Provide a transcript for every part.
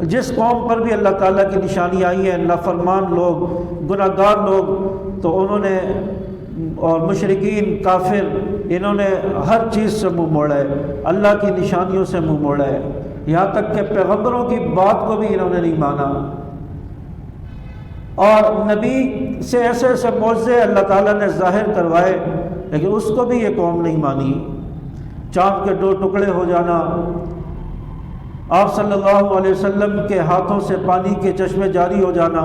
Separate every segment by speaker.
Speaker 1: جس قوم پر بھی اللہ تعالیٰ کی نشانی آئی ہے، نافرمان لوگ، گناہ گار لوگ، تو انہوں نے اور مشرکین کافر انہوں نے ہر چیز سے منہ موڑا ہے، اللہ کی نشانیوں سے منہ موڑا ہے، یہاں تک کہ پیغمبروں کی بات کو بھی انہوں نے نہیں مانا، اور نبی سے ایسے ایسے معجزے اللہ تعالیٰ نے ظاہر کروائے لیکن اس کو بھی یہ قوم نہیں مانی۔ چاند کے 2 ٹکڑے ہو جانا، آپ صلی اللہ علیہ وسلم کے ہاتھوں سے پانی کے چشمے جاری ہو جانا،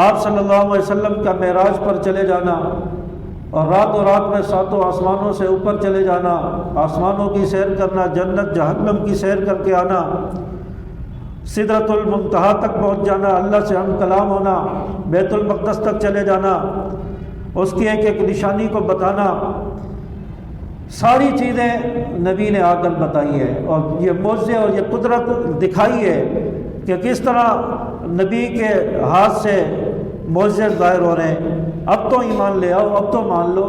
Speaker 1: آپ صلی اللہ علیہ وسلم کا معراج پر چلے جانا، اور راتوں رات میں 7 آسمانوں سے اوپر چلے جانا، آسمانوں کی سیر کرنا، جنت جہنم کی سیر کر کے آنا، سدرۃ المنتہا تک پہنچ جانا، اللہ سے ہم کلام ہونا، بیت المقدس تک چلے جانا، اس کی ایک ایک نشانی کو بتانا، ساری چیزیں نبی نے آ کر بتائی ہے، اور یہ معجزے اور یہ قدرت دکھائی ہے کہ کس طرح نبی کے ہاتھ سے معجزے ظاہر ہو رہے ہیں۔ اب تو ایمان لے آؤ، اب تو مان لو۔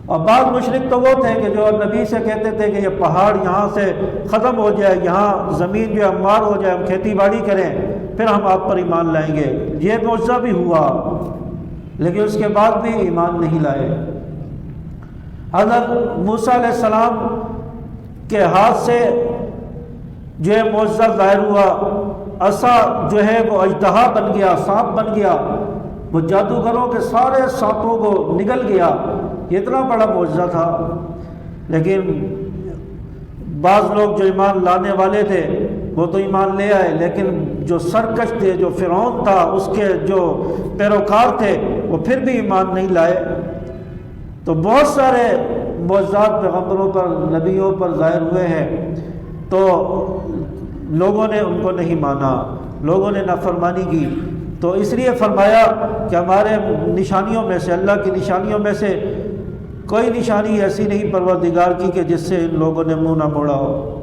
Speaker 1: اور بعض مشرک تو وہ تھے کہ جو نبی سے کہتے تھے کہ یہ پہاڑ یہاں سے ختم ہو جائے، یہاں زمین جو ہموار ہو جائے، ہم کھیتی باڑی کریں، پھر ہم آپ پر ایمان لائیں گے۔ یہ معجزہ بھی ہوا لیکن اس کے بعد بھی ایمان نہیں لائے۔ حضرت موسیٰ علیہ السلام کے ہاتھ سے جو ہے معجزہ ظاہر ہوا، عصا جو ہے وہ اژدہا بن گیا، سانپ بن گیا، وہ جادوگروں کے سارے سانپوں کو نگل گیا، یہ اتنا بڑا معجزہ تھا۔ لیکن بعض لوگ جو ایمان لانے والے تھے وہ تو ایمان لے آئے، لیکن جو سرکش تھے، جو فرعون تھا، اس کے جو پیروکار تھے، وہ پھر بھی ایمان نہیں لائے۔ تو بہت سارے معجزات پیغمبروں پر، نبیوں پر ظاہر ہوئے ہیں، تو لوگوں نے ان کو نہیں مانا، لوگوں نے نافرمانی کی۔ تو اس لیے فرمایا کہ ہمارے نشانیوں میں سے، اللہ کی نشانیوں میں سے کوئی نشانی ایسی نہیں پروردگار کی کہ جس سے ان لوگوں نے منہ نہ موڑا ہو۔